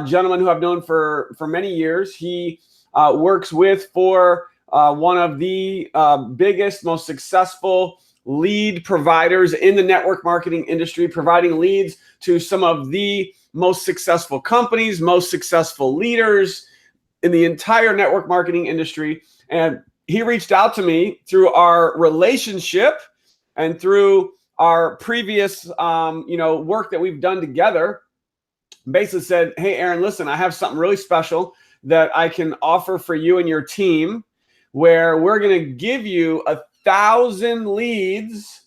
gentleman who I've known for many years. He works for one of the biggest, most successful lead providers in the network marketing industry, providing leads to some of the most successful companies, most successful leaders in the entire network marketing industry. And he reached out to me through our relationship and through our previous work that we've done together. Basically said, hey, Aaron, listen, I have something really special that I can offer for you and your team, where we're going to give you 1,000 leads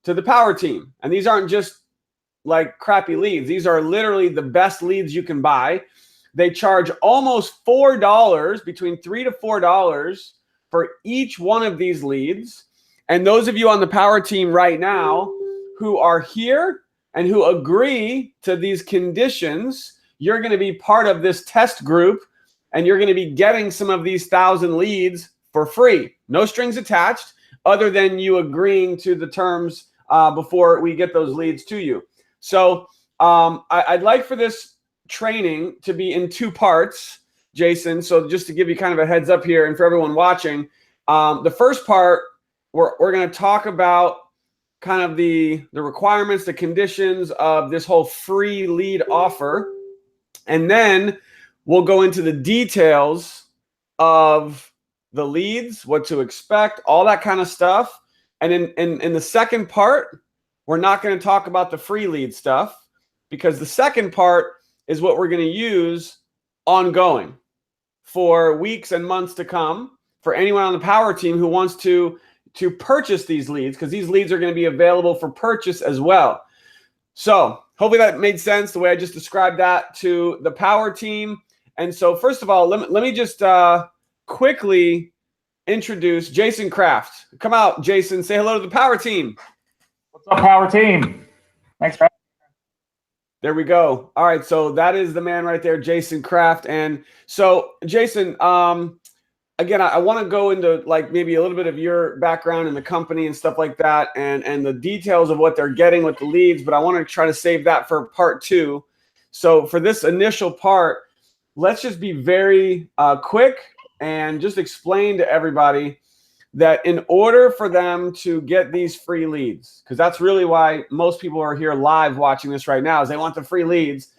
to the power team. And these aren't just like crappy leads. These are literally the best leads you can buy. They charge almost $4, between $3 to $4 for each one of these leads. And those of you on the power team right now who are here and who agree to these conditions, you're going to be part of this test group, and you're going to be getting some of these 1,000 leads for free. No strings attached, other than you agreeing to the terms before we get those leads to you. So I'd like for this training to be in 2 parts, Jason. So just to give you kind of a heads up here, and for everyone watching, the first part, we're going to talk about kind of the requirements, the conditions of this whole free lead offer. And then we'll go into the details of the leads, what to expect, all that kind of stuff. And in the second part, we're not going to talk about the free lead stuff, because the second part is what we're going to use ongoing for weeks and months to come for anyone on the power team who wants to purchase these leads, because these leads are going to be available for purchase as well. So hopefully that made sense, the way I just described that to the power team. And so first of all, let me just quickly introduce Jason Kraft. Come out, Jason. Say hello to the power team. What's up, power team? Thanks for having me. There we go. All right, so that is the man right there, Jason Kraft. And so, Jason, again, I want to go into like maybe a little bit of your background in the company and stuff like that, and the details of what they're getting with the leads, but I want to try to save that for part 2. So for this initial part, let's just be very quick and just explain to everybody that in order for them to get these free leads, because that's really why most people are here live watching this right now, is they want the free leads,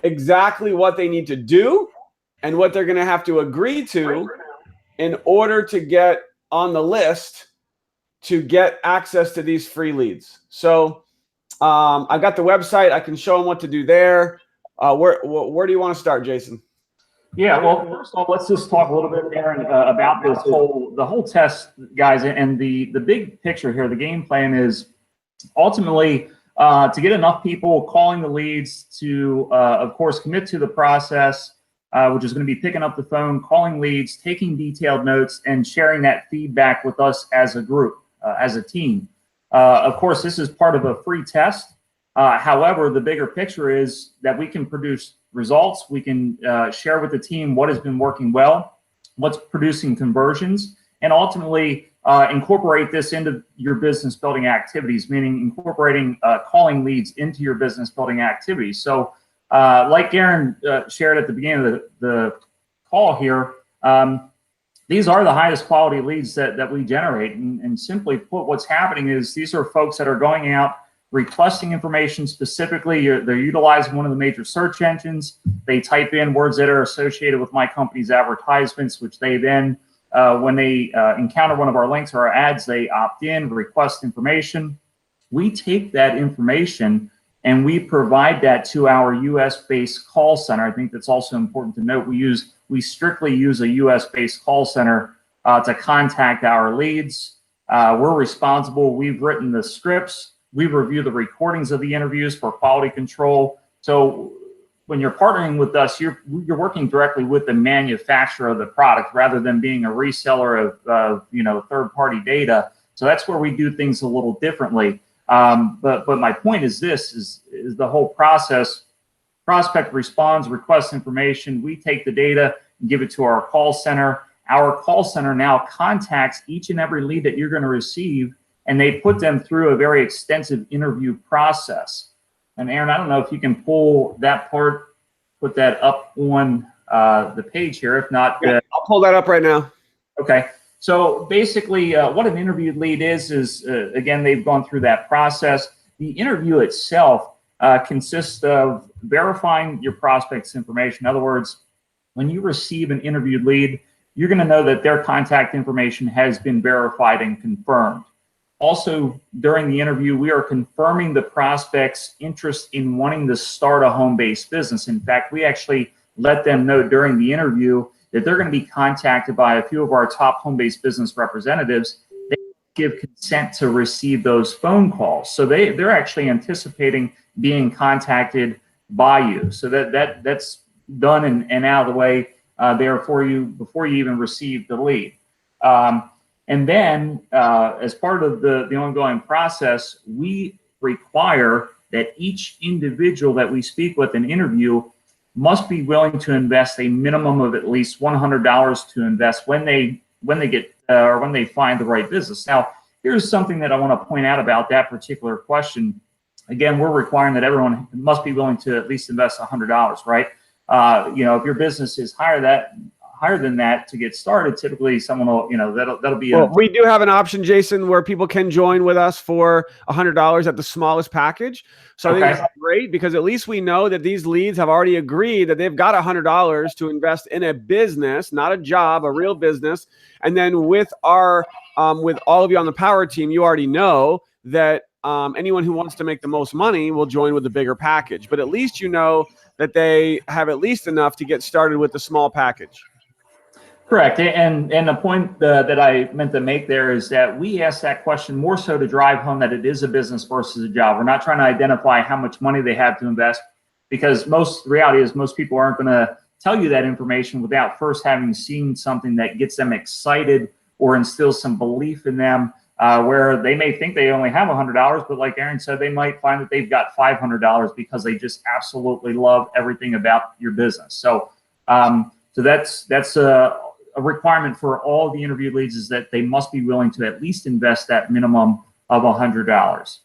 exactly what they need to do and what they're going to have to agree to in order to get on the list to get access to these free leads. So I've got the website. I can show them what to do there. Where do you want to start, Jason? Yeah, well, first of all, let's just talk a little bit, Aaron, about the whole test, guys, and the big picture here. The game plan is ultimately to get enough people calling the leads to, of course, commit to the process, which is going to be picking up the phone, calling leads, taking detailed notes, and sharing that feedback with us as a group, as a team. Of course, this is part of a free test. However, the bigger picture is that we can produce results. We can share with the team what has been working well, what's producing conversions, and ultimately incorporate this into your business building activities, meaning incorporating calling leads into your business building activities. So like Aaron shared at the beginning of the call here, these are the highest quality leads that we generate. And simply put, what's happening is these are folks that are going out, requesting information specifically. They're utilizing one of the major search engines. They type in words that are associated with my company's advertisements, which they then, when they encounter one of our links or our ads, they opt in, request information. We take that information and we provide that to our US-based call center. I think that's also important to note. We strictly use a US-based call center to contact our leads. We're responsible. We've written the scripts. We review the recordings of the interviews for quality control. So when you're partnering with us, you're working directly with the manufacturer of the product rather than being a reseller of third-party data. So that's where we do things a little differently. But my point is this: is the whole process. Prospect responds, requests information. We take the data and give it to our call center. Our call center now contacts each and every lead that you're going to receive, and they put them through a very extensive interview process. And Aaron, I don't know if you can pull that part put that up on the page here. If not, I'll pull that up right now. Okay. So basically, what an interviewed lead is again, they've gone through that process. The interview itself consists of verifying your prospect's information. In other words, when you receive an interviewed lead, you're going to know that their contact information has been verified and confirmed. Also, during the interview, we are confirming the prospect's interest in wanting to start a home-based business. In fact, we actually let them know during the interview that they're going to be contacted by a few of our top home-based business representatives. They give consent to receive those phone calls. So they're actually anticipating being contacted by you. So that's done and out of the way there for you before you even receive the lead. And then as part of the ongoing process, we require that each individual that we speak with and interview must be willing to invest a minimum of at least $100 to invest when they get or when they find the right business. Now, here's something that I want to point out about that particular question. Again, we're requiring that everyone must be willing to at least invest $100, right? You know, if your business is higher than that to get started, typically someone will, you know, that'll be. Well, we do have an option, Jason, where people can join with us for $100 at the smallest package. So I think that's great because at least we know that these leads have already agreed that they've got $100 to invest in a business, not a job, a real business. And then with our, with all of you on the power team, you already know that anyone who wants to make the most money will join with the bigger package. But at least you know that they have at least enough to get started with the small package. Correct. And the point that I meant to make there is that we ask that question more so to drive home that it is a business versus a job. We're not trying to identify how much money they have to invest, because the reality is most people aren't going to tell you that information without first having seen something that gets them excited or instills some belief in them, where they may think they only have $100, but like Aaron said, they might find that they've got $500 because they just absolutely love everything about your business. So, so that's a requirement for all the interview leads is that they must be willing to at least invest that minimum of $100.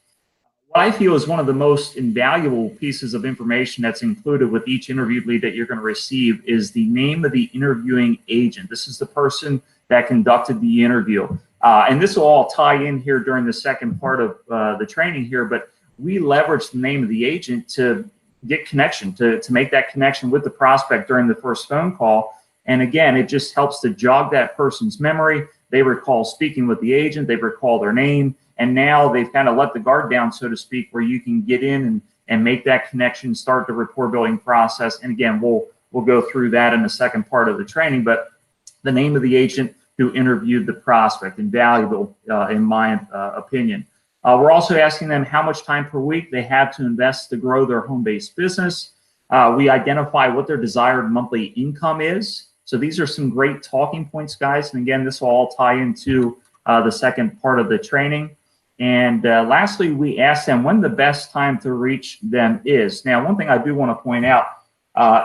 What I feel is one of the most invaluable pieces of information that's included with each interview lead that you're going to receive is the name of the interviewing agent. This is the person that conducted the interview. And this will all tie in here during the second part of the training here, but we leverage the name of the agent to get connection, to make that connection with the prospect during the first phone call. And again, it just helps to jog that person's memory. They recall speaking with the agent, they recall their name, and now they've kind of let the guard down, so to speak, where you can get in and make that connection, start the rapport building process. And again, we'll go through that in the second part of the training, but the name of the agent who interviewed the prospect, invaluable in my opinion. We're also asking them how much time per week they have to invest to grow their home-based business. We identify what their desired monthly income is. So these are some great talking points, guys. And again, this will all tie into the second part of the training. And lastly, we ask them when the best time to reach them is. Now, one thing I do want to point out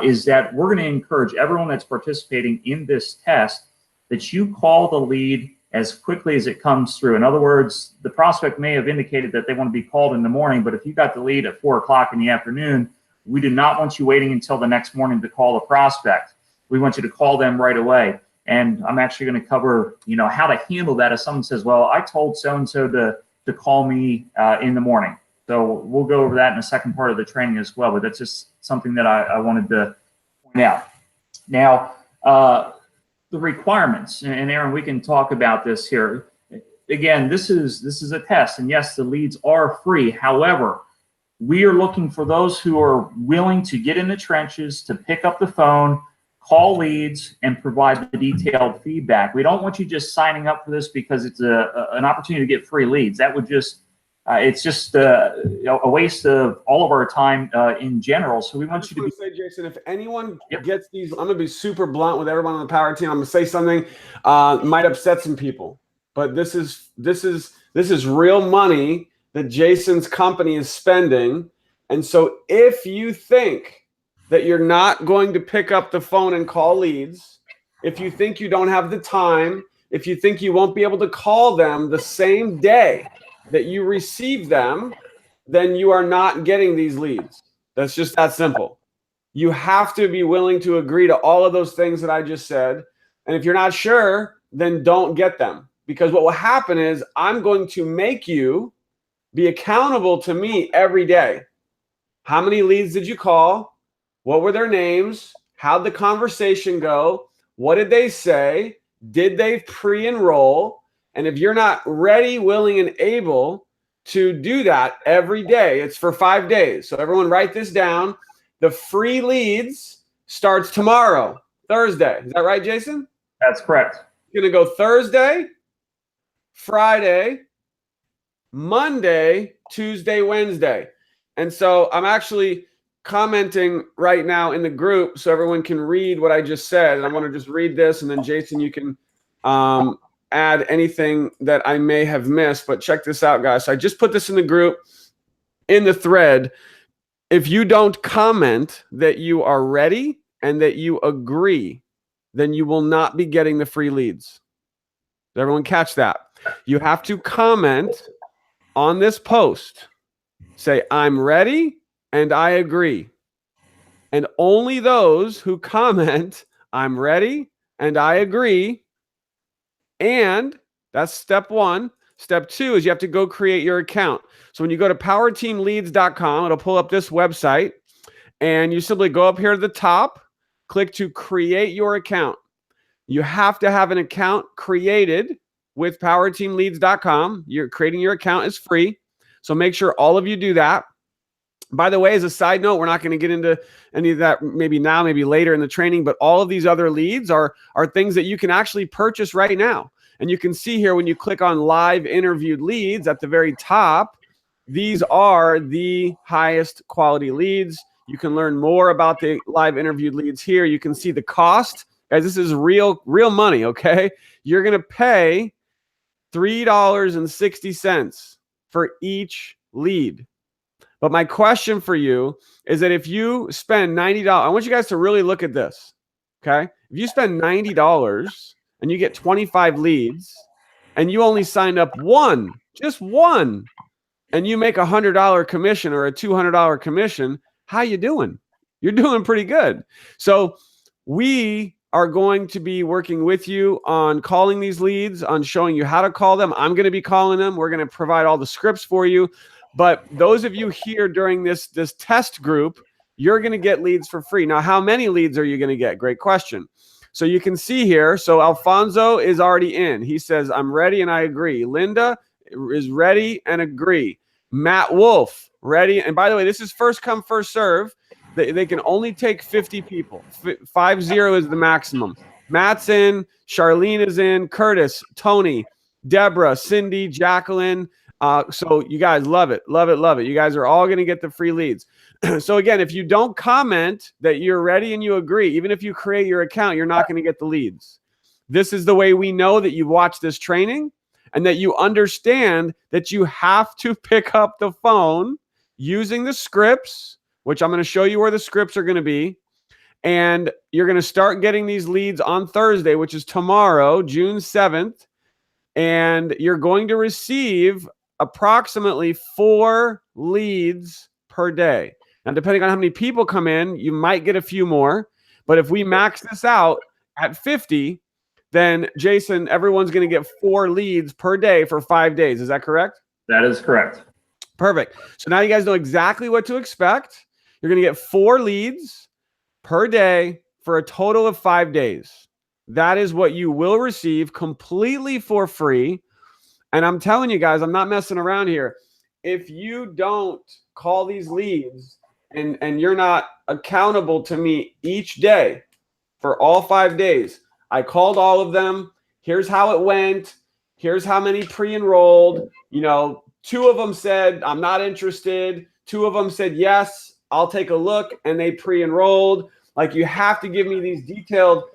is that we're going to encourage everyone that's participating in this test that you call the lead as quickly as it comes through. In other words, the prospect may have indicated that they want to be called in the morning, but if you got the lead at 4 o'clock in the afternoon, we do not want you waiting until the next morning to call the prospect. We want you to call them right away. And I'm actually going to cover, you know, how to handle that if someone says, well, I told so-and-so to call me in the morning. So we'll go over that in the second part of the training as well, but that's just something that I wanted to point out. Now, the requirements, and Aaron, we can talk about this here. Again, this is a test, and yes, the leads are free. However, we are looking for those who are willing to get in the trenches, to pick up the phone, call leads, and provide the detailed feedback. We don't want you just signing up for this because it's an opportunity to get free leads. That would just, it's just a waste of all of our time in general. So we want you to say, Jason, if anyone gets these, I'm going to be super blunt with everyone on the power team. I'm going to say something might upset some people, but this is real money that Jason's company is spending. And so if you think that you're not going to pick up the phone and call leads, if you think you don't have the time, if you think you won't be able to call them the same day that you receive them, then you are not getting these leads. That's just that simple. You have to be willing to agree to all of those things that I just said. And if you're not sure, then don't get them. Because what will happen is I'm going to make you be accountable to me every day. How many leads did you call? What were their names? How'd the conversation go? What did they say? Did they pre-enroll? And if you're not ready, willing, and able to do that every day, it's for 5 days. So everyone write this down. The free leads starts tomorrow, Thursday. Is that right, Jason? That's correct. You're going to go Thursday, Friday, Monday, Tuesday, Wednesday. And so I'm actually commenting right now in the group so everyone can read what I just said. And I want to just read this, and then Jason, you can add anything that I may have missed. But check this out, guys. So I just put this in the group, in the thread. If you don't comment that you are ready and that you agree, then you will not be getting the free leads. Did everyone catch that? You have to comment on this post. Say, I'm ready and I agree. And only those who comment, I'm ready and I agree. And that's step one. Step two is you have to go create your account. So when you go to powerteamleads.com, it'll pull up this website, and you simply go up here to the top, click to create your account. You have to have an account created with powerteamleads.com. You're creating your account is free. So make sure all of you do that. By the way, as a side note, we're not going to get into any of that maybe now, maybe later in the training, but all of these other leads are things that you can actually purchase right now. And you can see here when you click on live interviewed leads at the very top, these are the highest quality leads. You can learn more about the live interviewed leads here. You can see the cost. Guys, this is real money, okay? You're going to pay $3.60 for each lead. But my question for you is that if you spend $90, I want you guys to really look at this, okay? If you spend $90 and you get 25 leads and you only signed up one, just one, and you make $100 commission or a $200 commission, how you doing? You're doing pretty good. So we are going to be working with you on calling these leads, on showing you how to call them. I'm going to be calling them. We're going to provide all the scripts for you. But those of you here during this test group, you're going to get leads for free. Now, how many leads are you going to get? Great question. So you can see here. So Alfonso is already in. He says, I'm ready and I agree. Linda is ready and agree. Matt Wolf, ready. And by the way, this is first come, first serve. They can only take 50 people. 50 is the maximum. Matt's in. Charlene is in. Curtis, Tony, Deborah, Cindy, Jacqueline. So you guys love it. Love it. Love it. You guys are all going to get the free leads. So again, if you don't comment that you're ready and you agree, even if you create your account, you're not going to get the leads. This is the way we know that you've watched this training and that you understand that you have to pick up the phone using the scripts, which I'm going to show you where the scripts are going to be. And you're going to start getting these leads on Thursday, which is tomorrow, June 7th. And you're going to receive approximately 4 leads per day. Now, depending on how many people come in, you might get a few more. But if we max this out at 50, then Jason, everyone's going to get 4 leads per day for 5 days. Is that correct? That is correct. Perfect. So now you guys know exactly what to expect. You're going to get 4 leads per day for a total of 5 days. That is what you will receive completely for free. And I'm telling you guys, I'm not messing around here. If you don't call these leads and you're not accountable to me each day for all 5 days, I called all of them. Here's how it went. Here's how many pre-enrolled. 2 of them said, I'm not interested. 2 of them said, yes, I'll take a look. And they pre-enrolled. Like, you have to give me these detailed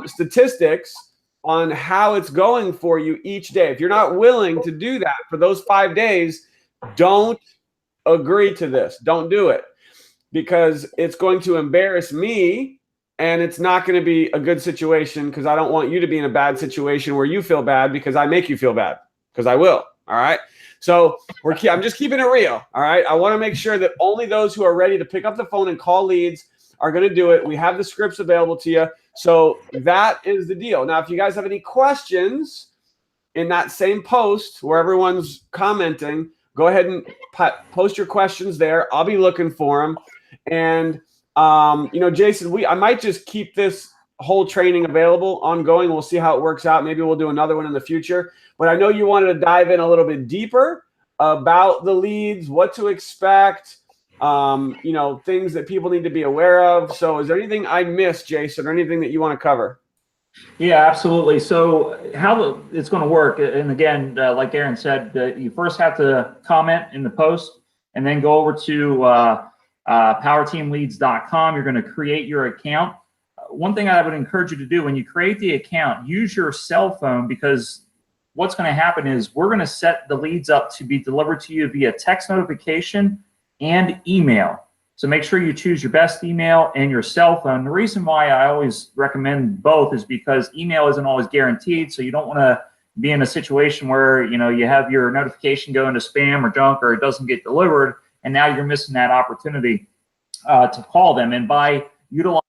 statistics on how it's going for you each day. If you're not willing to do that for those 5 days, don't agree to this. Don't do it, because it's going to embarrass me and it's not going to be a good situation, because I don't want you to be in a bad situation where you feel bad because I make you feel bad, because I will. All right. So I'm just keeping it real. All right. I want to make sure that only those who are ready to pick up the phone and call leads are going to do it. We have the scripts available to you. So that is the deal. Now, if you guys have any questions in that same post where everyone's commenting, go ahead and post your questions there. I'll be looking for them. And, Jason, I might just keep this whole training available ongoing. We'll see how it works out. Maybe we'll do another one in the future. But I know you wanted to dive in a little bit deeper about the leads, what to expect, things that people need to be aware of. So is there anything I missed, Jason, or anything that you want to cover? Yeah, absolutely. So how it's going to work, and again, like Aaron said, you first have to comment in the post and then go over to powerteamleads.com. You're going to create your account. One thing I would encourage you to do when you create the account, use your cell phone, because what's going to happen is we're going to set the leads up to be delivered to you via text notification and email. So make sure you choose your best email and your cell phone. The reason why I always recommend both is because email isn't always guaranteed. So you don't want to be in a situation where, you have your notification go into spam or junk, or it doesn't get delivered, and now you're missing that opportunity to call them. And by utilizing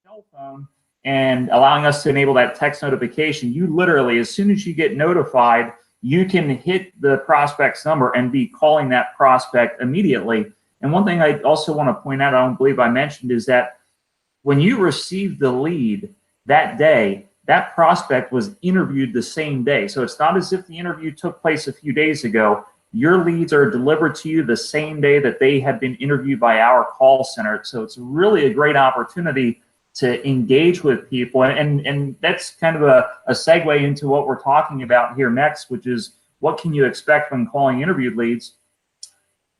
your cell phone and allowing us to enable that text notification, you literally, as soon as you get notified, you can hit the prospect's number and be calling that prospect immediately. And one thing I also want to point out, I don't believe I mentioned, is that when you received the lead that day, that prospect was interviewed the same day. So it's not as if the interview took place a few days ago. Your leads are delivered to you the same day that they have been interviewed by our call center. So it's really a great opportunity to engage with people. And that's kind of a segue into what we're talking about here next, which is what can you expect when calling interviewed leads?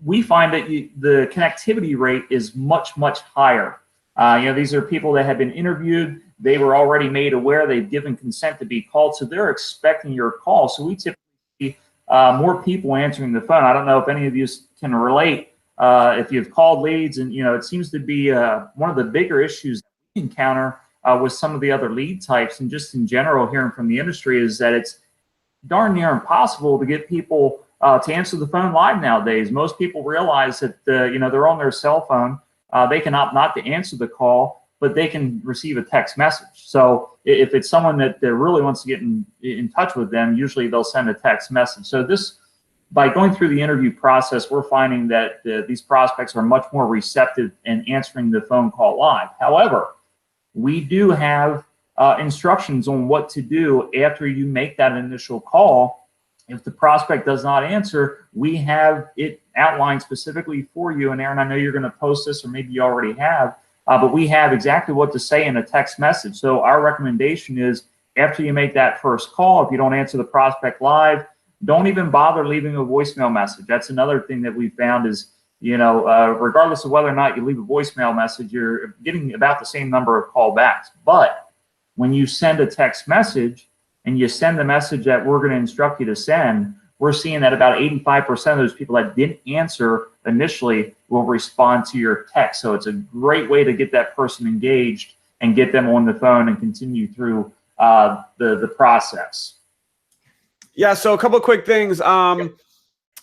We find that the connectivity rate is much, much higher. These are people that have been interviewed. They were already made aware. They've given consent to be called. So they're expecting your call. So we typically see more people answering the phone. I don't know if any of you can relate. If you've called leads, and, it seems to be one of the bigger issues that we encounter with some of the other lead types, and just in general hearing from the industry, is that it's darn near impossible to get people to answer the phone live nowadays. Most people realize that they're on their cell phone. They can opt not to answer the call, but they can receive a text message. So if it's someone that really wants to get in touch with them, usually they'll send a text message. So by going through the interview process, we're finding that these prospects are much more receptive in answering the phone call live. However, we do have instructions on what to do after you make that initial call. If the prospect does not answer, we have it outlined specifically for you. And Aaron, I know you're going to post this, or maybe you already have, but we have exactly what to say in a text message. So our recommendation is, after you make that first call, if you don't answer the prospect live, don't even bother leaving a voicemail message. That's another thing that we found is, regardless of whether or not you leave a voicemail message, you're getting about the same number of callbacks. But when you send a text message, and you send the message that we're going to instruct you to send, we're seeing that about 85% of those people that didn't answer initially will respond to your text. So it's a great way to get that person engaged and get them on the phone and continue through the process. Yeah, so a couple of quick things.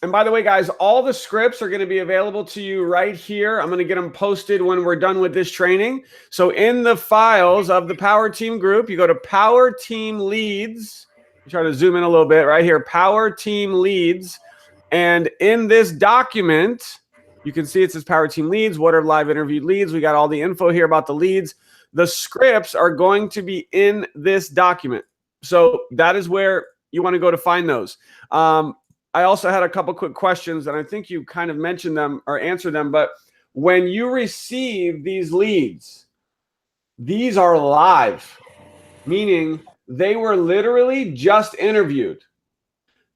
And by the way, guys, all the scripts are going to be available to you right here. I'm going to get them posted when we're done with this training. So in the files of the Power Team group, you go to Power Team Leads. Try to zoom in a little bit right here, Power Team Leads. And in this document, you can see it says Power Team Leads. What are live interviewed leads? We got all the info here about the leads. The scripts are going to be in this document. So that is where you want to go to find those. I also had a couple quick questions, and I think you kind of mentioned them or answered them, but when you receive these leads, these are live, meaning they were literally just interviewed.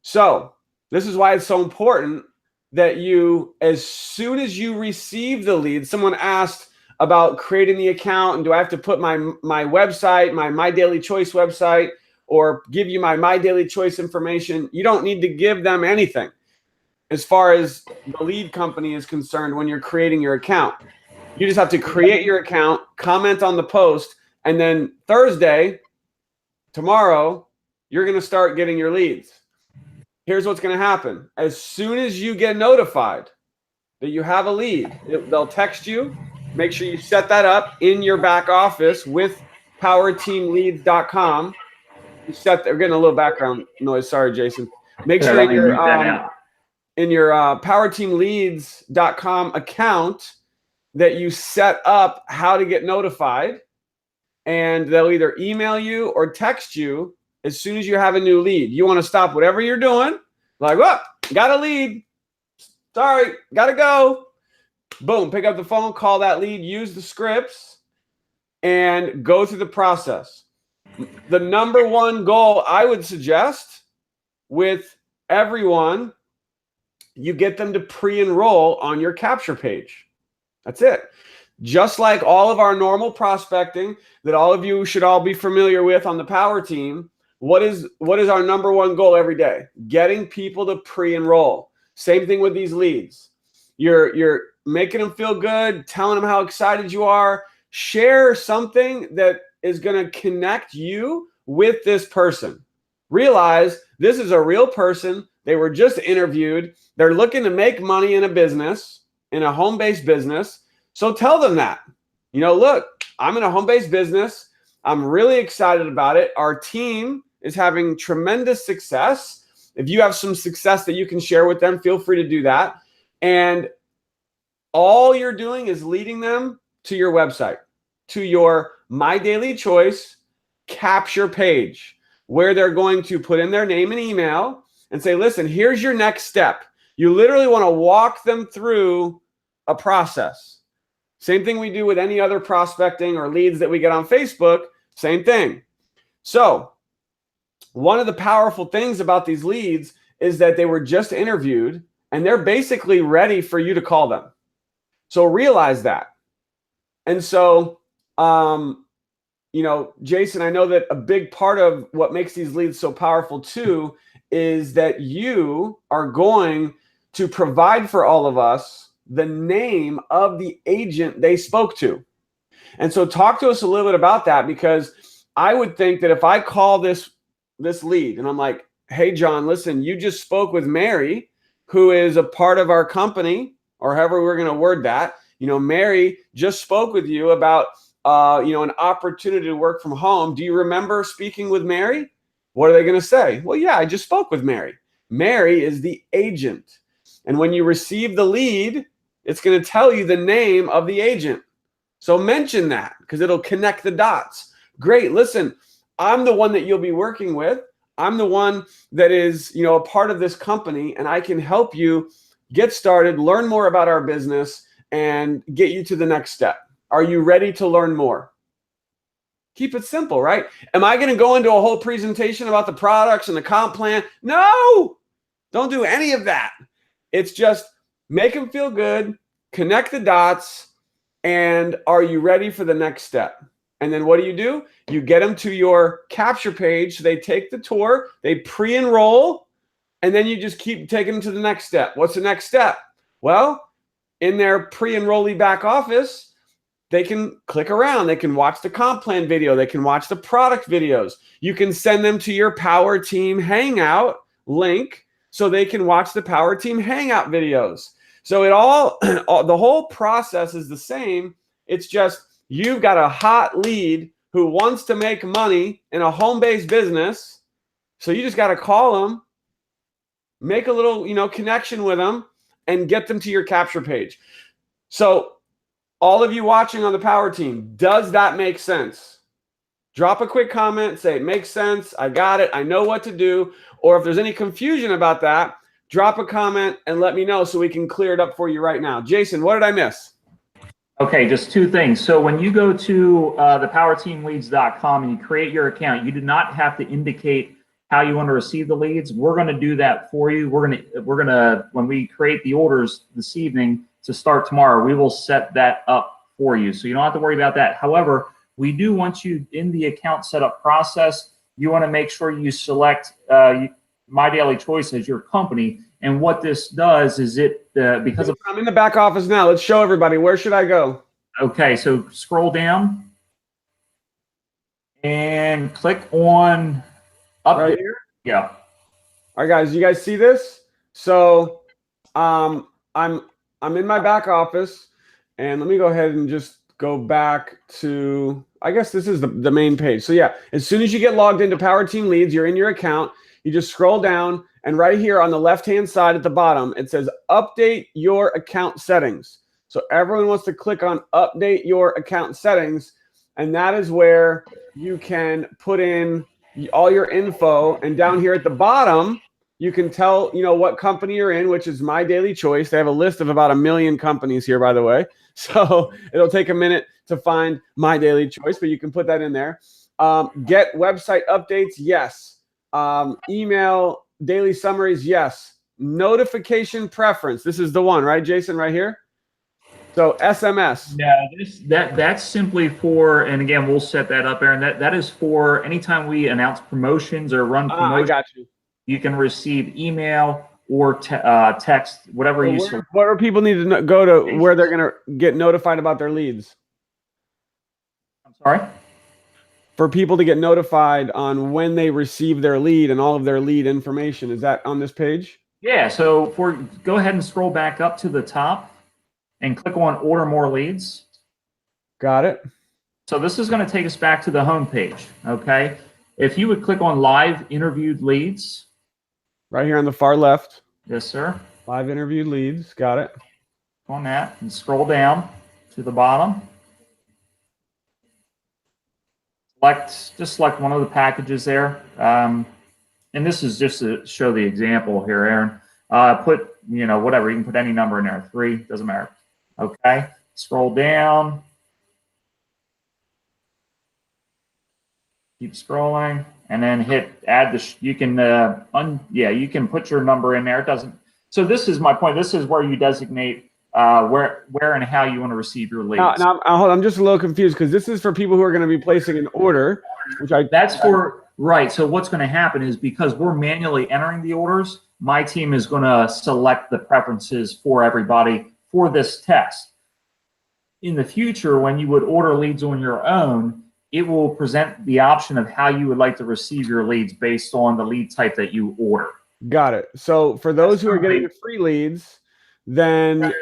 So this is why it's so important that you, as soon as you receive the lead, someone asked about creating the account, and do I have to put my website, my Daily Choice website, or give you my Daily Choice information? You don't need to give them anything as far as the lead company is concerned when you're creating your account. You just have to create your account, comment on the post, and then Thursday, tomorrow, you're going to start getting your leads. Here's what's going to happen. As soon as you get notified that you have a lead, they'll text you, Make sure you set that up in your back office with powerteamleads.com. We're getting a little background noise. Sorry, Jason. Make sure in your powerteamleads.com account that you set up how to get notified, and they'll either email you or text you as soon as you have a new lead. You want to stop whatever you're doing. Like, whoop, got a lead. Sorry, got to go. Boom, pick up the phone, call that lead, use the scripts, and go through the process. The number one goal I would suggest with everyone, you get them to pre-enroll on your capture page. That's it. Just like all of our normal prospecting that all of you should all be familiar with on the Power Team, what is our number one goal every day? Getting people to pre-enroll. Same thing with these leads. You're making them feel good, telling them how excited you are. Share something that is going to connect you with this person. Realize this is a real person. They were just interviewed. They're looking to make money in a business, in a home-based business. So tell them that. You know, look, I'm in a home-based business. I'm really excited about it. Our team is having tremendous success. If you have some success that you can share with them, feel free to do that. And all you're doing is leading them to your website, to your My Daily Choice capture page, where they're going to put in their name and email and say, listen, here's your next step. You literally want to walk them through a process. Same thing we do with any other prospecting or leads that we get on Facebook, same thing. So one of the powerful things about these leads is that they were just interviewed and they're basically ready for you to call them. So realize that. And so, you know, Jason, I know that a big part of what makes these leads so powerful too is that you are going to provide for all of us the name of the agent they spoke to. And so talk to us a little bit about that, because I would think that if I call this lead and I'm like, hey, John, listen, you just spoke with Mary, who is a part of our company, or however we're going to word that. You know, Mary just spoke with you about, you know, an opportunity to work from home. Do you remember speaking with Mary? What are they going to say? Well, yeah, I just spoke with Mary. Mary is the agent. And when you receive the lead, it's going to tell you the name of the agent. So mention that, because it'll connect the dots. Great. Listen, I'm the one that you'll be working with. I'm the one that is, you know, a part of this company, and I can help you get started, learn more about our business, and get you to the next step. Are you ready to learn more? Keep it simple, right? Am I going to go into a whole presentation about the products and the comp plan? No, don't do any of that. It's just make them feel good, connect the dots, and are you ready for the next step? And then what do? You get them to your capture page. So they take the tour, they pre-enroll, and then you just keep taking them to the next step. What's the next step? Well, in their pre-enrollee back office, they can click around. They can watch the comp plan video. They can watch the product videos. You can send them to your Power Team Hangout link so they can watch the Power Team Hangout videos. So the whole process is the same. It's just you've got a hot lead who wants to make money in a home-based business. So you just got to call them, make a little, you know, connection with them, and get them to your capture page. So all of you watching on the Power Team, does that make sense? Drop a quick comment, say it makes sense, I got it, I know what to do. Or if there's any confusion about that, drop a comment and let me know so we can clear it up for you right now. Jason, what did I miss? Okay, just two things. So when you go to the powerteamleads.com and you create your account, you do not have to indicate how you want to receive the leads. We're going to do that for you. We're going to when we create the orders this evening to start tomorrow, we will set that up for you. So you don't have to worry about that. However, we do want you in the account setup process. You want to make sure you select My Daily Choice as your company. And what this does is because of I'm in the back office now. Let's show everybody. Where should I go? Okay, so scroll down and click on up right here. Yeah. All right, guys. You guys see this? So I'm in my back office, And let me go ahead and just go back to, I guess this is the main page. So yeah, as soon as you get logged into Power Team Leads, you're in your account, you just scroll down, and right here on the left-hand side at the bottom, it says update your account settings. So everyone wants to click on update your account settings, and that is where you can put in all your info. And down here at the bottom, you can tell, what company you're in, which is My Daily Choice. They have a list of about 1 million companies here, by the way. So it'll take a minute to find My Daily Choice, but you can put that in there. Get website updates, yes. Email daily summaries, yes. Notification preference. This is the one, right, Jason, right here? So SMS. Yeah, that's simply for, and again, we'll set that up, Aaron. That is for anytime we announce promotions or run promotions. I got you. You can receive email or text, whatever you select. Where do people need to go to where they're going to get notified about their leads? I'm sorry? For people to get notified on when they receive their lead and all of their lead information. Is that on this page? Yeah, so go ahead and scroll back up to the top and click on Order More Leads. Got it. So this is going to take us back to the home page, okay? If you would click on Live Interviewed Leads. Right here on the far left. Yes, sir. Live interviewed leads. Got it. On that and scroll down to the bottom. Just select one of the packages there. And this is just to show the example here, Aaron. Put, whatever. You can put any number in there. 3, doesn't matter. Okay. Scroll down. Keep scrolling. And then hit add you can you can put your number in there. It doesn't. So this is my point. This is where you designate where and how you want to receive your leads. Now hold on. I'm just a little confused because this is for people who are going to be placing an order, that's for right. So what's going to happen is because we're manually entering the orders, my team is going to select the preferences for everybody for this test. In the future, when you would order leads on your own, it will present the option of how you would like to receive your leads based on the lead type that you order. Got it. So for those who are getting the free leads, then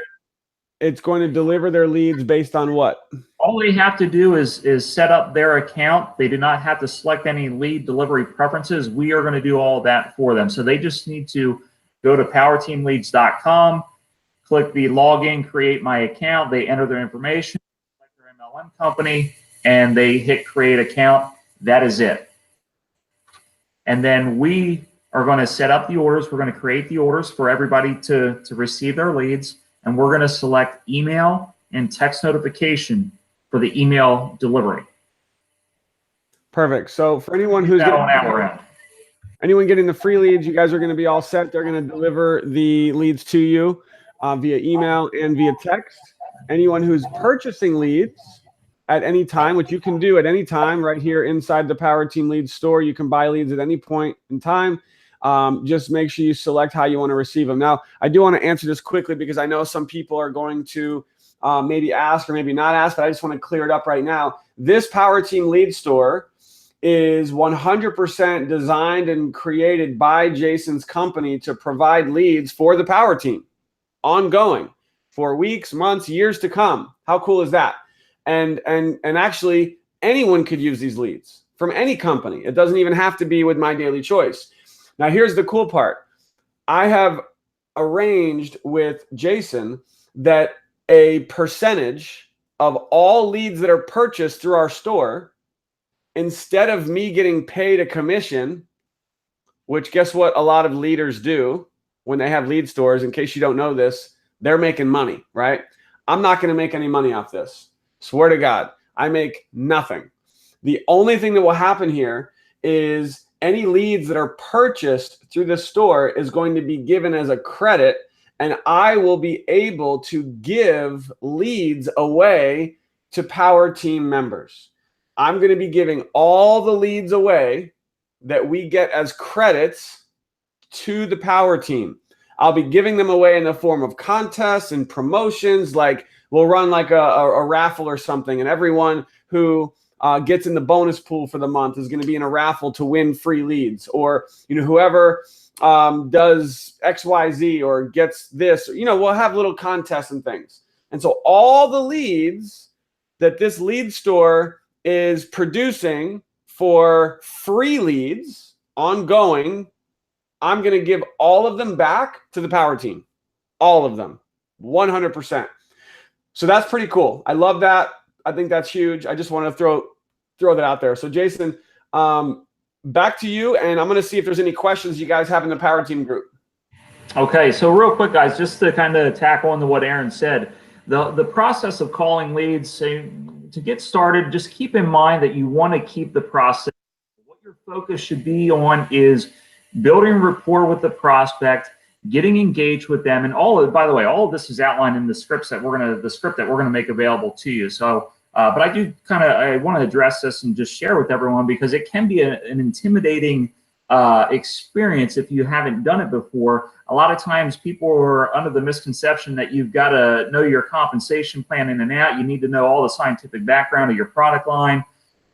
it's going to deliver their leads based on what? All they have to do is set up their account. They do not have to select any lead delivery preferences. We are going to do all of that for them. So they just need to go to powerteamleads.com, click the login, create my account. They enter their information, select their MLM company, and they hit create account. That is it. And then we are going to set up the orders. We're going to create the orders for everybody to receive their leads. And we're going to select email and text notification for the email delivery. Perfect. So for anyone who's anyone getting the free leads, you guys are going to be all set. They're going to deliver the leads to you via email and via text. Anyone who's purchasing leads at any time, which you can do at any time right here inside the Power Team Leads store. You can buy leads at any point in time. Just make sure you select how you want to receive them. Now, I do want to answer this quickly because I know some people are going to maybe ask or maybe not ask, but I just want to clear it up right now. This Power Team Lead store is 100% designed and created by Jason's company to provide leads for the Power Team ongoing for weeks, months, years to come. How cool is that? And actually, anyone could use these leads from any company. It doesn't even have to be with My Daily Choice. Now, here's the cool part. I have arranged with Jason that a percentage of all leads that are purchased through our store, instead of me getting paid a commission, which guess what a lot of leaders do when they have lead stores, in case you don't know this, they're making money, right? I'm not going to make any money off this. Swear to God, I make nothing. The only thing that will happen here is any leads that are purchased through the store is going to be given as a credit, and I will be able to give leads away to Power Team members. I'm going to be giving all the leads away that we get as credits to the Power Team. I'll be giving them away in the form of contests and promotions. Like we'll run like a raffle or something, and everyone who gets in the bonus pool for the month is going to be in a raffle to win free leads. Or whoever does XYZ or gets this, we'll have little contests and things. And so all the leads that this lead store is producing for free leads ongoing, I'm going to give all of them back to the power team. All of them, 100%. So that's pretty cool. I love that. I think that's huge. I just want to throw that out there. So Jason, back to you, and I'm going to see if there's any questions you guys have in the power team group. Okay, so real quick, guys, just to kind of tackle on to what Aaron said, the process of calling leads, to get started, just keep in mind that you want to keep the process. What your focus should be on is building rapport with the prospect, getting engaged with them, and by the way, all of this is outlined in the script that we're gonna make available to you. So, but I want to address this and just share with everyone, because it can be an intimidating experience if you haven't done it before. A lot of times people are under the misconception that you've got to know your compensation plan in and out. You need to know all the scientific background of your product line.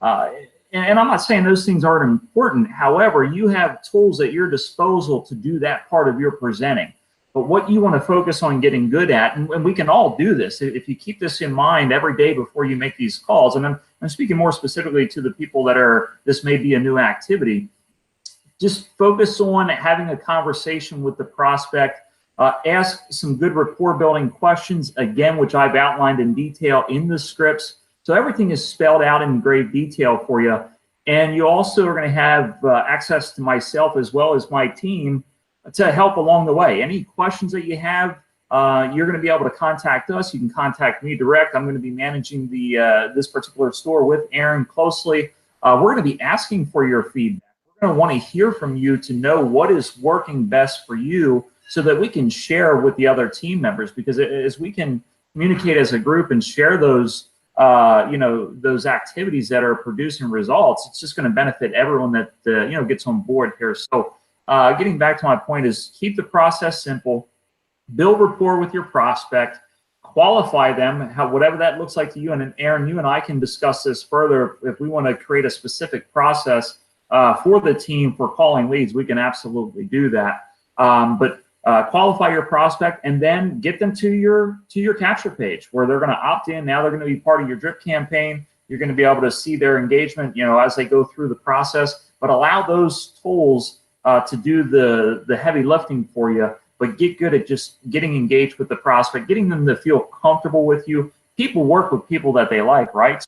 And I'm not saying those things aren't important. However, you have tools at your disposal to do that part of your presenting. But what you want to focus on getting good at, and we can all do this, if you keep this in mind every day before you make these calls, and I'm speaking more specifically to the people this may be a new activity, just focus on having a conversation with the prospect. Ask some good rapport building questions, again, which I've outlined in detail in the scripts. So everything is spelled out in great detail for you. And you also are going to have access to myself as well as my team to help along the way. Any questions that you have, you're going to be able to contact us. You can contact me direct. I'm going to be managing this particular store with Aaron closely. We're going to be asking for your feedback. We're going to want to hear from you to know what is working best for you, so that we can share with the other team members, because as we can communicate as a group and share those those activities that are producing results, it's just going to benefit everyone that gets on board here. So getting back to my point is, keep the process simple, build rapport with your prospect, qualify them, whatever that looks like to you. And Aaron, you and I can discuss this further. If we want to create a specific process for the team for calling leads, we can absolutely do that. But qualify your prospect, and then get them to your capture page, where they're going to opt in. Now they're going to be part of your drip campaign. You're going to be able to see their engagement, as they go through the process. But allow those tools to do the heavy lifting for you. But get good at just getting engaged with the prospect, getting them to feel comfortable with you. People work with people that they like, right? So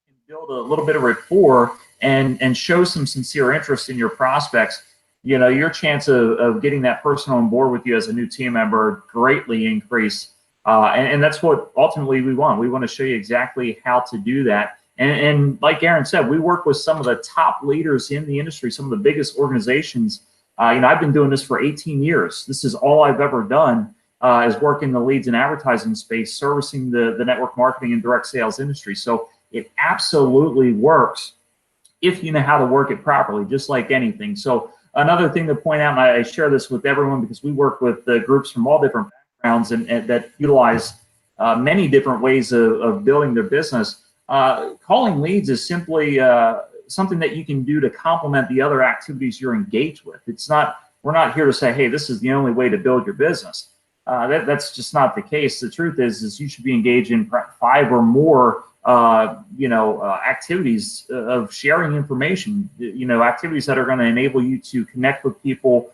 you can build a little bit of rapport and show some sincere interest in your prospects. Your chance of getting that person on board with you as a new team member greatly increase. And that's what ultimately we want. We want to show you exactly how to do that. And like Aaron said, we work with some of the top leaders in the industry, some of the biggest organizations. I've been doing this for 18 years. This is all I've ever done, is work in the leads and advertising space, servicing the network marketing and direct sales industry. So it absolutely works if you know how to work it properly, just like anything. So another thing to point out, and I share this with everyone because we work with groups from all different backgrounds and that utilize many different ways of building their business. Calling leads is simply something that you can do to complement the other activities you're engaged with. We're not here to say, hey, this is the only way to build your business. That's just not the case. The truth is you should be engaged in 5 or more activities of sharing information, activities that are going to enable you to connect with people,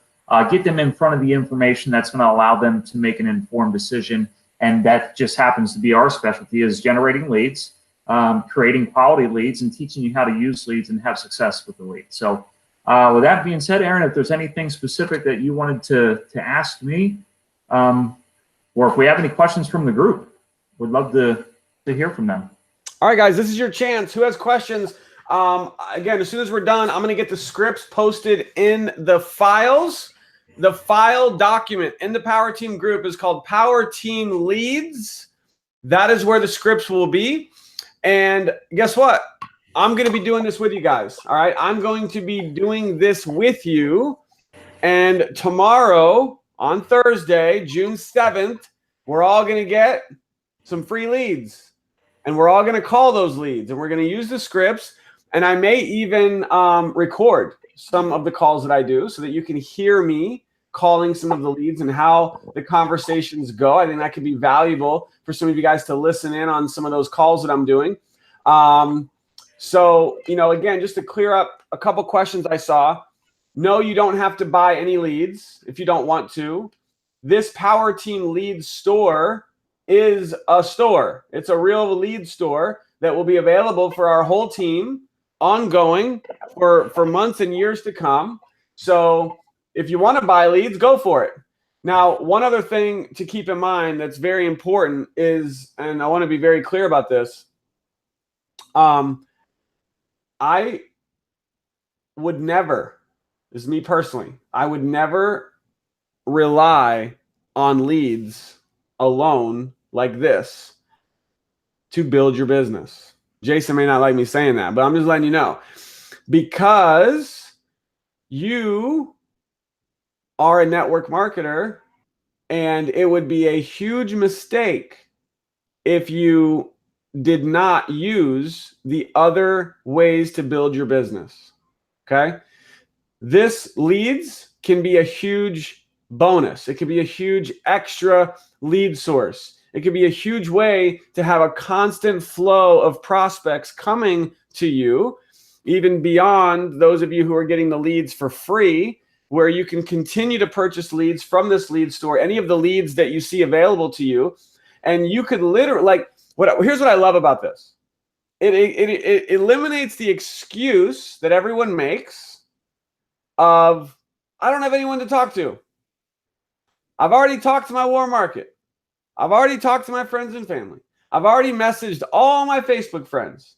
get them in front of the information that's going to allow them to make an informed decision. And that just happens to be our specialty, is generating leads, creating quality leads, and teaching you how to use leads and have success with the leads. So with that being said, Aaron, if there's anything specific that you wanted to ask me, or if we have any questions from the group, we'd love to hear from them. All right, guys, this is your chance. Who has questions? Again, as soon as we're done, I'm going to get the scripts posted in the files. The file document in the Power Team group is called Power Team Leads. That is where the scripts will be. And guess what? I'm going to be doing this with you guys. All right, I'm going to be doing this with you. And tomorrow, on Thursday, June 7th, we're all going to get some free leads. And we're all going to call those leads, and we're going to use the scripts. And I may even record some of the calls that I do so that you can hear me calling some of the leads and how the conversations go. I think that could be valuable for some of you guys to listen in on some of those calls that I'm doing. So, again, just to clear up a couple questions I saw. No, you don't have to buy any leads if you don't want to. This Power Team Lead Store is a store. It's a real lead store that will be available for our whole team ongoing for months and years to come. So if you want to buy leads, go for it. Now, one other thing to keep in mind that's very important is, and I want to be very clear about this, I would never, this is me personally, I would never rely on leads alone like this to build your business. Jason may not like me saying that, but I'm just letting you know, because you are a network marketer, and it would be a huge mistake if you did not use the other ways to build your business. Okay? This leads can be a huge bonus. It could be a huge extra lead source. It could be a huge way to have a constant flow of prospects coming to you, even beyond those of you who are getting the leads for free, where you can continue to purchase leads from this lead store, any of the leads that you see available to you. And you could literally, here's what I love about this. It eliminates the excuse that everyone makes of, I don't have anyone to talk to. I've already talked to my warm market. I've already talked to my friends and family. I've already messaged all my Facebook friends.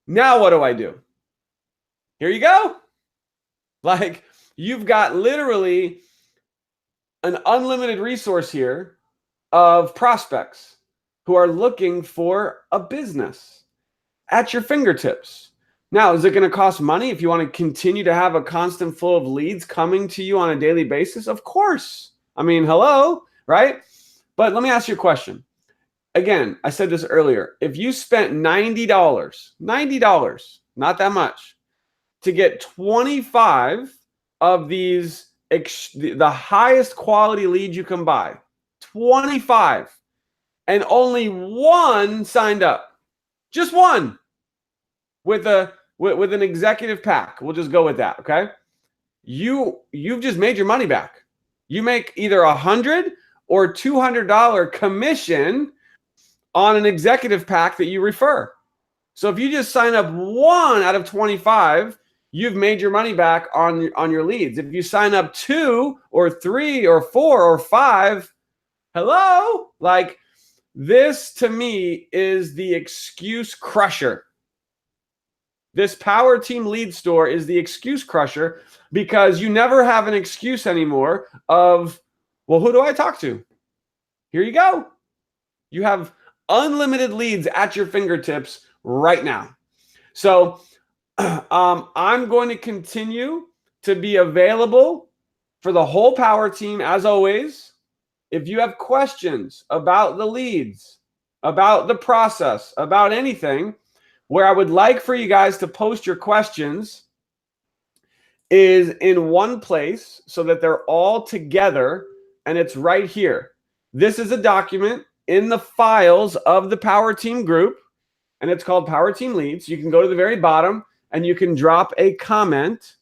Now what do? Here you go. You've got literally an unlimited resource here of prospects who are looking for a business at your fingertips. Now, is it going to cost money if you want to continue to have a constant flow of leads coming to you on a daily basis? Of course. I mean, hello, right? But let me ask you a question. Again, I said this earlier. If you spent $90, not that much, to get 25 of these, the highest quality leads you can buy, 25, and only one signed up, just one, with an executive pack. We'll just go with that, okay? You've just made your money back. You make either $100 or $200 commission on an executive pack that you refer. So if you just sign up 1 out of 25, you've made your money back on your leads. If you sign up 2 or 3 or 4 or 5, hello? This to me is the excuse crusher. This Power Team Lead Store is the excuse crusher, because you never have an excuse anymore of, well, who do I talk to? Here you go. You have unlimited leads at your fingertips right now. So I'm going to continue to be available for the whole Power Team as always. If you have questions about the leads, about the process, about anything, where I would like for you guys to post your questions is in one place so that they're all together, and it's right here. This is a document in the files of the Power Team group, and it's called Power Team Leads. You can go to the very bottom and you can drop a comment,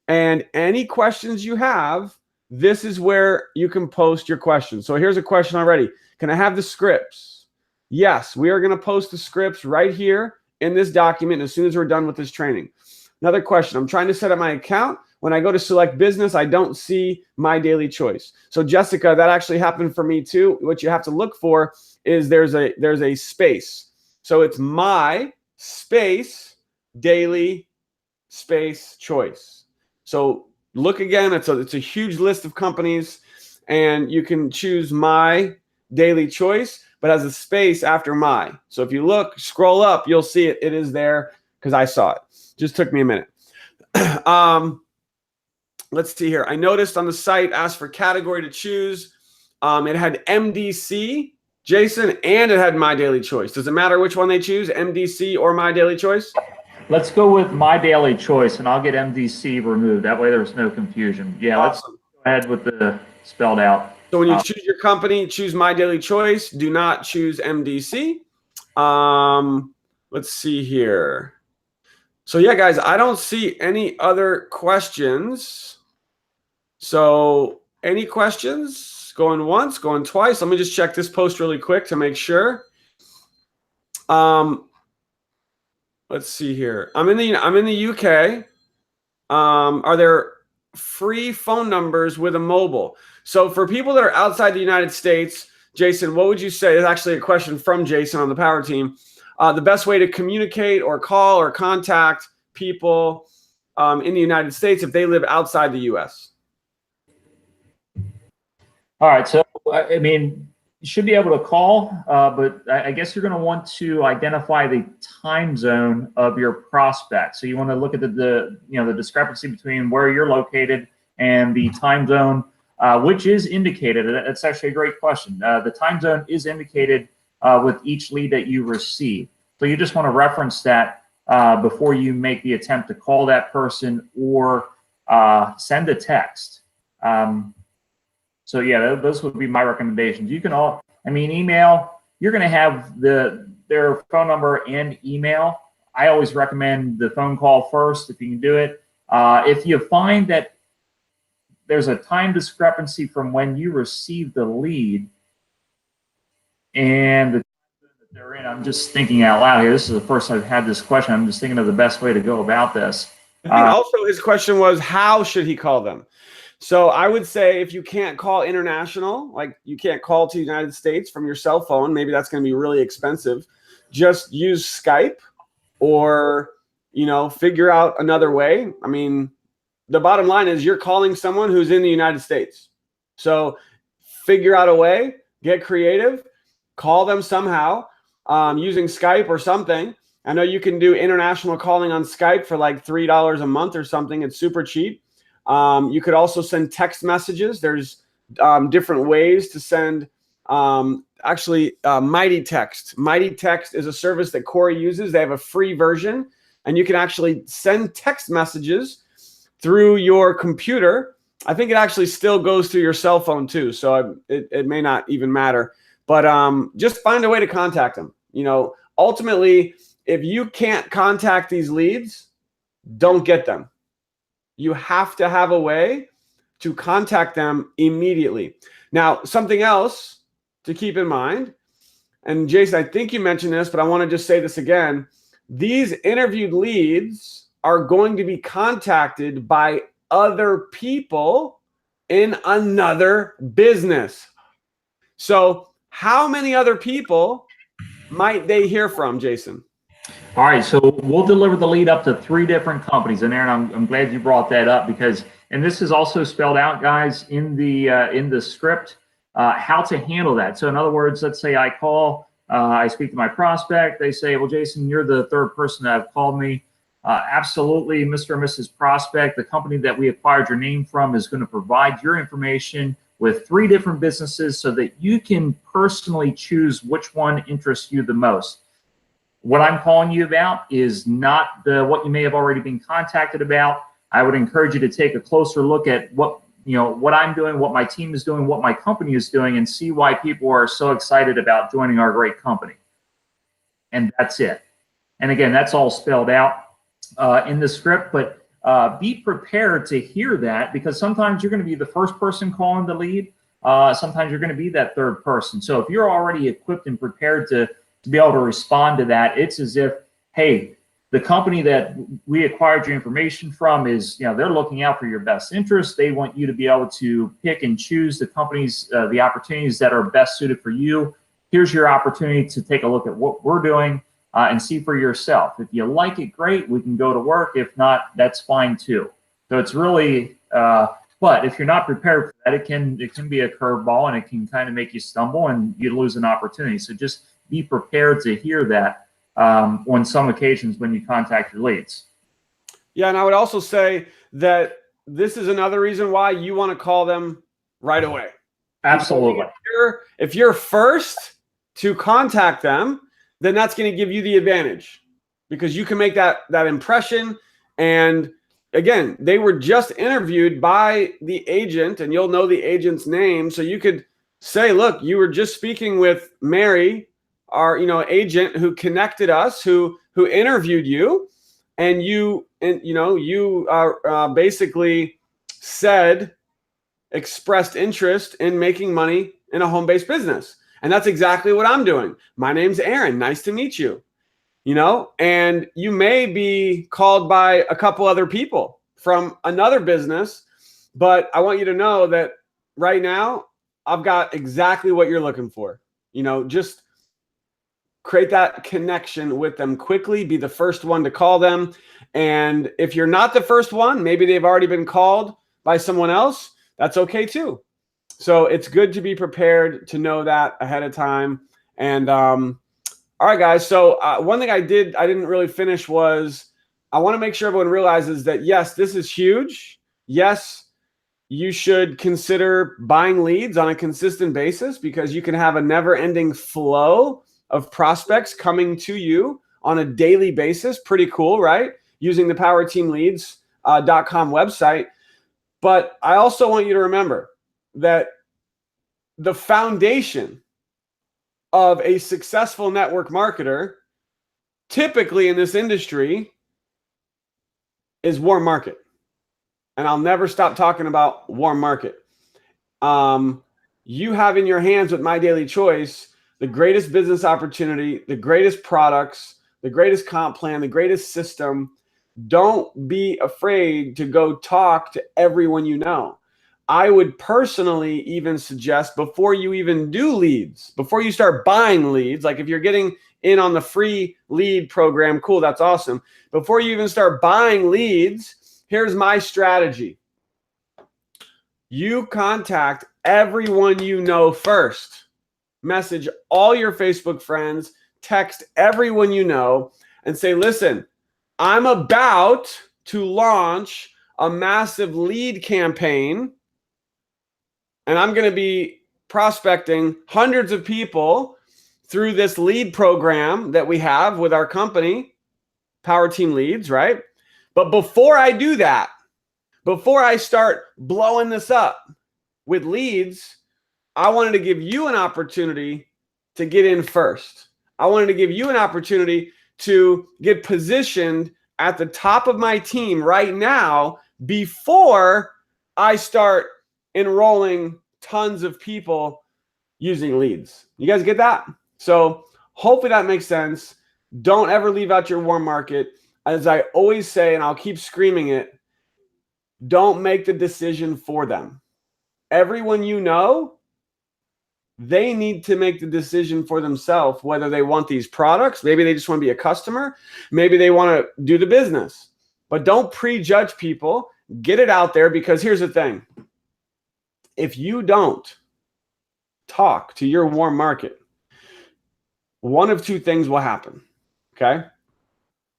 and any questions you have, this is where you can post your questions. So here's a question already. Can I have the scripts? Yes, we are going to post the scripts right here in this document as soon as we're done with this training. Another question. I'm trying to set up my account. When I go to select business, I don't see my daily choice. So Jessica, that actually happened for me too. What you have to look for is there's a space. So it's my space daily space choice. So look again. It's a huge list of companies, and you can choose my daily choice, but has a space after my. So if you look, scroll up, you'll see it. It is there because I saw it. Just took me a minute. Let's see here. I noticed on the site, asked for category to choose. It had MDC, Jason, and it had My Daily Choice. Does it matter which one they choose, MDC or My Daily Choice? Let's go with My Daily Choice, and I'll get MDC removed. That way there's no confusion. Yeah, awesome. Let's go ahead with the spelled out. So when you choose your company, choose My Daily Choice. Do not choose MDC. Let's see here. So yeah, guys, I don't see any other questions. So any questions? Going once, going twice. Let me just check this post really quick to make sure. Let's see here. I'm in the UK. Are there free phone numbers with a mobile? So for people that are outside the United States, Jason, what would you say? It's actually a question from Jason on the Power Team. The best way to communicate or call or contact people in the United States if they live outside the US. All right. So, I mean, you should be able to call, but I guess you're going to want to identify the time zone of your prospect. So you want to look at the discrepancy between where you're located and the time zone, which is indicated. That's actually a great question. The time zone is indicated with each lead that you receive. So you just want to reference that before you make the attempt to call that person or send a text. So yeah, those would be my recommendations. You can email, you're going to have their phone number and email. I always recommend the phone call first if you can do it. If you find that there's a time discrepancy from when you receive the lead and the time that they're in, I'm just thinking out loud here. This is the first I've had this question. I'm just thinking of the best way to go about this. I think also his question was, how should he call them? So I would say if you can't call international, like you can't call to the United States from your cell phone, maybe that's going to be really expensive. Just use Skype or, figure out another way. I mean, the bottom line is you're calling someone who's in the United States. So figure out a way, get creative, call them somehow using Skype or something. I know you can do international calling on Skype for like $3 a month or something. It's super cheap. You could also send text messages. There's different ways to send Mighty Text. Mighty Text is a service that Corey uses. They have a free version, and you can actually send text messages through your computer. I think it actually still goes through your cell phone too, so it may not even matter. But just find a way to contact them. Ultimately, if you can't contact these leads, don't get them. You have to have a way to contact them immediately. Now, something else to keep in mind, and Jason, I think you mentioned this, but I want to just say this again. These interviewed leads are going to be contacted by other people in another business. So how many other people might they hear from, Jason? All right, so we'll deliver the lead up to 3 different companies. And Aaron, I'm glad you brought that up because, and this is also spelled out, guys, in the script, how to handle that. So in other words, let's say I call, I speak to my prospect. They say, well, Jason, you're the 3rd person that have called me. Absolutely, Mr. or Mrs. Prospect, the company that we acquired your name from is going to provide your information with 3 different businesses so that you can personally choose which one interests you the most. What I'm calling you about is not what you may have already been contacted about. I would encourage you to take a closer look at what I'm doing, what my team is doing, what my company is doing, and see why people are so excited about joining our great company. And that's it. And again, that's all spelled out in the script, but be prepared to hear that because sometimes you're going to be the first person calling the lead. Sometimes you're going to be that 3rd person. So if you're already equipped and prepared to be able to respond to that, it's as if, hey, the company that we acquired your information from is, they're looking out for your best interest. They want you to be able to pick and choose the companies, the opportunities that are best suited for you. Here's your opportunity to take a look at what we're doing and see for yourself. If you like it, great, we can go to work. If not, that's fine too. So it's really, but if you're not prepared for that, it can be a curveball and it can kind of make you stumble and you lose an opportunity. So just be prepared to hear that on some occasions when you contact your leads. Yeah, and I would also say that this is another reason why you want to call them right away. Absolutely. If you're first to contact them, then that's going to give you the advantage because you can make that impression. And again, they were just interviewed by the agent, and you'll know the agent's name. So you could say, look, you were just speaking with Mary, our, agent who connected us, who interviewed you, and you basically expressed interest in making money in a home-based business. And that's exactly what I'm doing. My name's Aaron. Nice to meet you. And you may be called by a couple other people from another business, but I want you to know that right now I've got exactly what you're looking for. Just create that connection with them quickly, be the first one to call them. And if you're not the first one, maybe they've already been called by someone else, that's okay too. So it's good to be prepared to know that ahead of time. And all right, guys. So one thing I didn't really finish was I want to make sure everyone realizes that, yes, this is huge. Yes, you should consider buying leads on a consistent basis because you can have a never-ending flow of prospects coming to you on a daily basis. Pretty cool, right? Using the powerteamleads.com website. But I also want you to remember that the foundation of a successful network marketer, typically in this industry, is warm market. And I'll never stop talking about warm market. You have in your hands with My Daily Choice the greatest business opportunity, the greatest products, the greatest comp plan, the greatest system. Don't be afraid to go talk to everyone you know. I would personally even suggest before you even do leads, before you start buying leads, like if you're getting in on the free lead program, cool, that's awesome. Before you even start buying leads, here's my strategy. You contact everyone you know first. Message all your Facebook friends, text everyone you know, and say, listen, I'm about to launch a massive lead campaign, and I'm going to be prospecting hundreds of people through this lead program that we have with our company, Power Team Leads, right? But before I do that, before I start blowing this up with leads, I wanted to give you an opportunity to get in first. I wanted to give you an opportunity to get positioned at the top of my team right now before I start enrolling tons of people using leads. You guys get that? So hopefully that makes sense. Don't ever leave out your warm market. As I always say, and I'll keep screaming it, don't make the decision for them. Everyone you know, they need to make the decision for themselves whether they want these products. Maybe they just want to be a customer. Maybe they want to do the business. But don't prejudge people. Get it out there, because here's the thing. If you don't talk to your warm market, one of two things will happen, okay?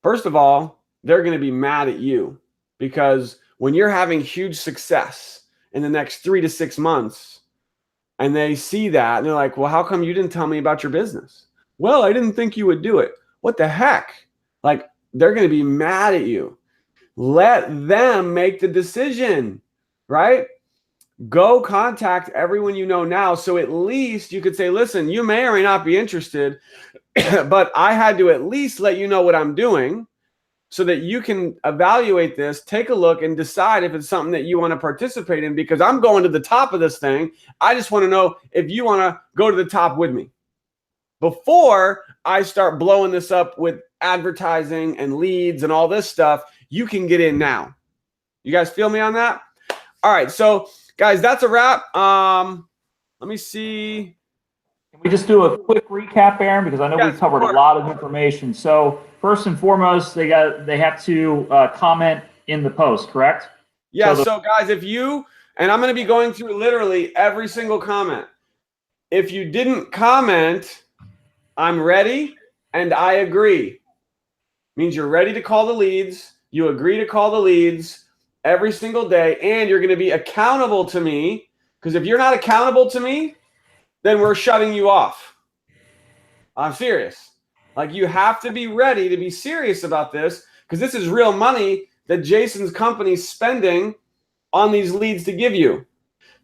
First of all, they're going to be mad at you, because when you're having huge success in the next 3 to 6 months, and they see that, and they're like, well, how come you didn't tell me about your business? Well, I didn't think you would do it. What the heck? Like, they're going to be mad at you. Let them make the decision, right? Go contact everyone you know now. So at least you could say, listen, you may or may not be interested, but I had to at least let you know what I'm doing so that you can evaluate this, take a look, and decide if it's something that you want to participate in, because I'm going to the top of this thing. I just want to know if you want to go to the top with me. Before I start blowing this up with advertising and leads and all this stuff, you can get in now. You guys feel me on that? All right, so guys, that's a wrap. Let me see. Can we just do a quick recap, Aaron? Because I know we've covered a lot of information. So first and foremost, they have to comment in the post, correct? Yeah. So guys, if you, and I'm going to be going through literally every single comment. If you didn't comment, I'm ready and I agree. Means you're ready to call the leads. You agree to call the leads every single day, and you're going to be accountable to me. Because if you're not accountable to me, then we're shutting you off. I'm serious. Like, you have to be ready to be serious about this, because this is real money that Jason's company's spending on these leads to give you.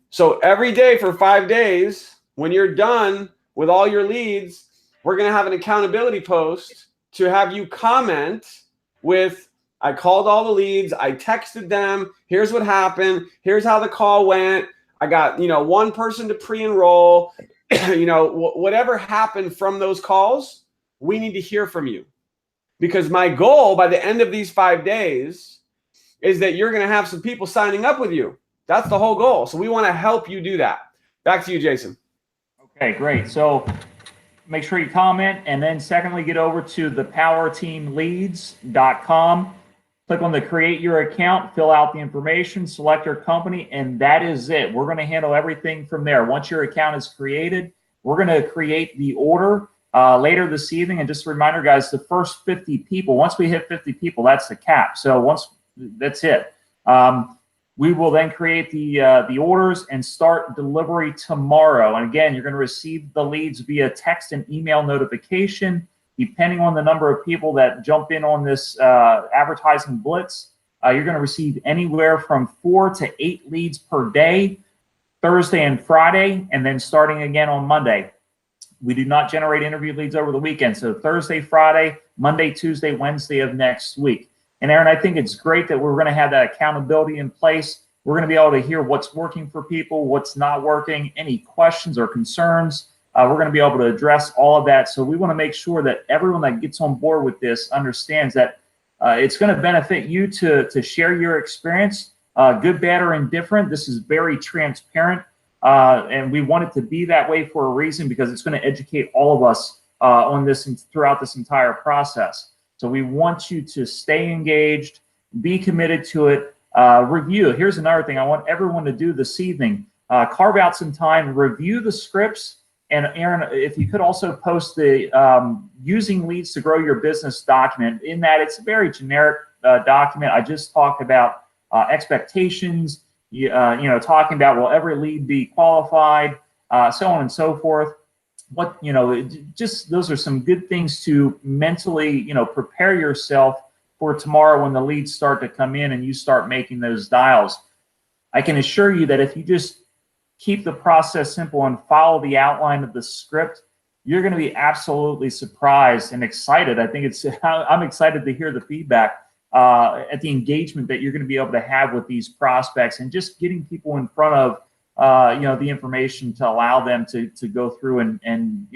So every day for 5 days, when you're done with all your leads, we're going to have an accountability post to have you comment with, I called all the leads, I texted them, here's what happened, here's how the call went, I got, one person to pre-enroll, whatever happened from those calls, we need to hear from you. Because my goal by the end of these 5 days is that you're going to have some people signing up with you. That's the whole goal. So we want to help you do that. Back to you, Jason. Okay, great. So make sure you comment, and then secondly, get over to thepowerteamleads.com. Click on the create your account, fill out the information, select your company, and that is it. We're going to handle everything from there. Once your account is created, we're going to create the order later this evening. And just a reminder, guys, the first 50 people, once we hit 50 people, that's the cap. So that's it. We will then create the orders and start delivery tomorrow. And again, you're going to receive the leads via text and email notification. Depending on the number of people that jump in on this advertising blitz, you're going to receive anywhere from 4 to 8 leads per day, Thursday and Friday, and then starting again on Monday. We do not generate interview leads over the weekend. So Thursday, Friday, Monday, Tuesday, Wednesday of next week. And Aaron, I think it's great that we're going to have that accountability in place. We're going to be able to hear what's working for people, what's not working, any questions or concerns. We're going to be able to address all of that. So we want to make sure that everyone that gets on board with this understands that it's going to benefit you to share your experience, good, bad, or indifferent. This is very transparent, and we want it to be that way for a reason, because it's going to educate all of us on this and throughout this entire process. So we want you to stay engaged, be committed to it, review. Here's another thing I want everyone to do this evening. Carve out some time, review the scripts. And Aaron, if you could also post the using leads to grow your business document. In that, it's a very generic document. I just talked about expectations, talking about will every lead be qualified, so on and so forth. Just those are some good things to mentally, prepare yourself for tomorrow when the leads start to come in and you start making those dials. I can assure you that if you just keep the process simple and follow the outline of the script, you're going to be absolutely surprised and excited. I think I'm excited to hear the feedback at the engagement that you're going to be able to have with these prospects, and just getting people in front of the information to allow them to go through and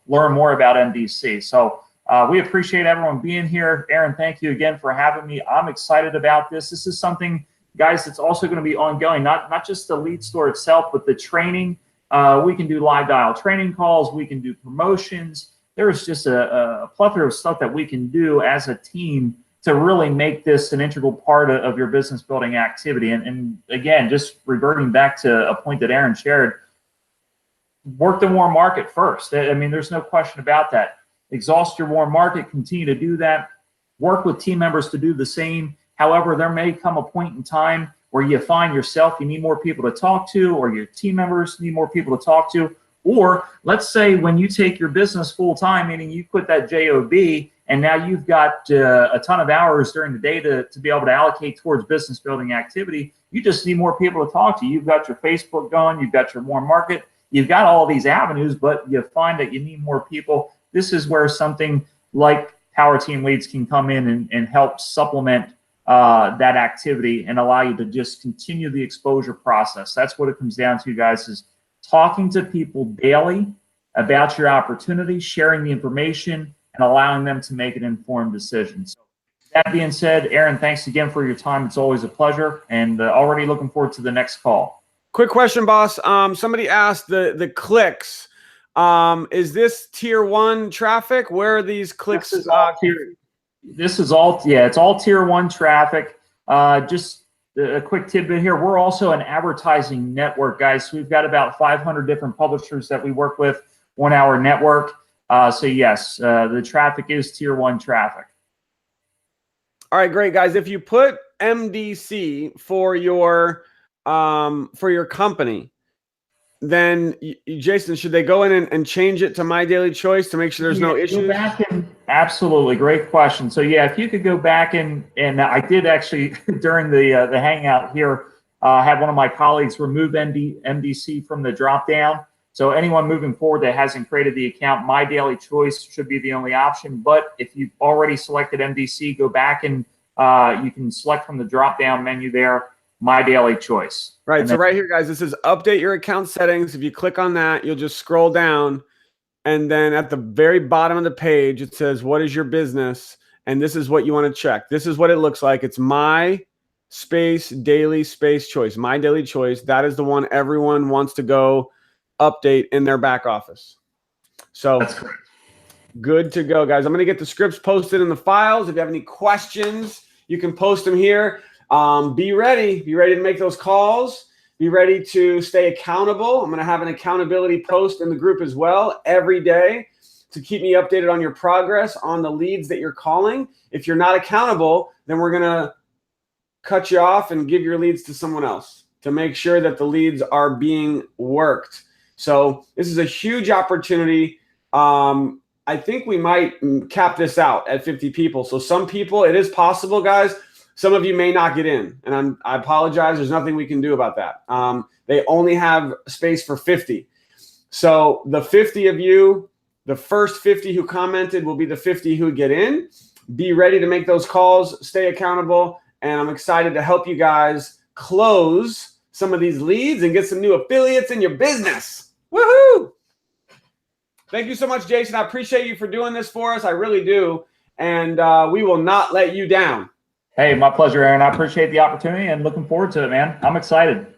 learn more about MDC. So we appreciate everyone being here. Aaron, thank you again for having me. I'm excited about this. This is something, guys, it's also going to be ongoing, not just the lead store itself, but the training. We can do live dial training calls. We can do promotions. There's just a plethora of stuff that we can do as a team to really make this an integral part of your business building activity. And again, just reverting back to a point that Aaron shared, work the warm market first. I mean, there's no question about that. Exhaust your warm market, continue to do that. Work with team members to do the same. However, there may come a point in time where you find yourself, you need more people to talk to, or your team members need more people to talk to. Or let's say when you take your business full time, meaning you quit that job, and now you've got a ton of hours during the day to be able to allocate towards business building activity. You just need more people to talk to. You've got your Facebook going, you've got your warm market, you've got all these avenues, but you find that you need more people. This is where something like Power Team Leads can come in and help supplement that activity and allow you to just continue the exposure process. That's what it comes down to, guys, is talking to people daily about your opportunity, sharing the information, and allowing them to make an informed decision. So that being said, Aaron, thanks again for your time. It's always a pleasure, and already looking forward to the next call. Quick question, boss. Somebody asked the clicks. Is this tier 1 traffic? Where are these clicks? This is all it's all tier 1 traffic. Just a quick tidbit here. We're also an advertising network, guys. So we've got about 500 different publishers that we work with on our network. So yes, the traffic is tier 1 traffic. All right, great, guys. If you put MDC for your company, then Jason, should they go in and change it to My Daily Choice to make sure there's no issues? Go back and Absolutely. Great question. So yeah, if you could go back and I did actually during the hangout here, have one of my colleagues remove MDC from the drop down. So anyone moving forward that hasn't created the account, My Daily Choice should be the only option. But if you've already selected MDC, go back and you can select from the drop down menu there, My Daily Choice. Right. So right here, guys, this is update your account settings. If you click on that, you'll just scroll down. And then at the very bottom of the page, it says, what is your business? And this is what you want to check. This is what it looks like. It's My Space Daily Space Choice. My Daily Choice. That is the one everyone wants to go update in their back office. So that's correct. Good to go, guys. I'm going to get the scripts posted in the files. If you have any questions, you can post them here. Be ready. Be ready to make those calls. Be ready to stay accountable. I'm going to have an accountability post in the group as well every day to keep me updated on your progress on the leads that you're calling. If you're not accountable, then we're going to cut you off and give your leads to someone else to make sure that the leads are being worked. So this is a huge opportunity. I think we might cap this out at 50 people. So some people, it is possible, guys. Some of you may not get in, and I apologize. There's nothing we can do about that. They only have space for 50. So the 50 of you, the first 50 who commented will be the 50 who get in. Be ready to make those calls, stay accountable, and I'm excited to help you guys close some of these leads and get some new affiliates in your business. Woohoo! Thank you so much, Jason. I appreciate you for doing this for us. I really do. And we will not let you down. Hey, my pleasure, Aaron. I appreciate the opportunity and looking forward to it, man. I'm excited.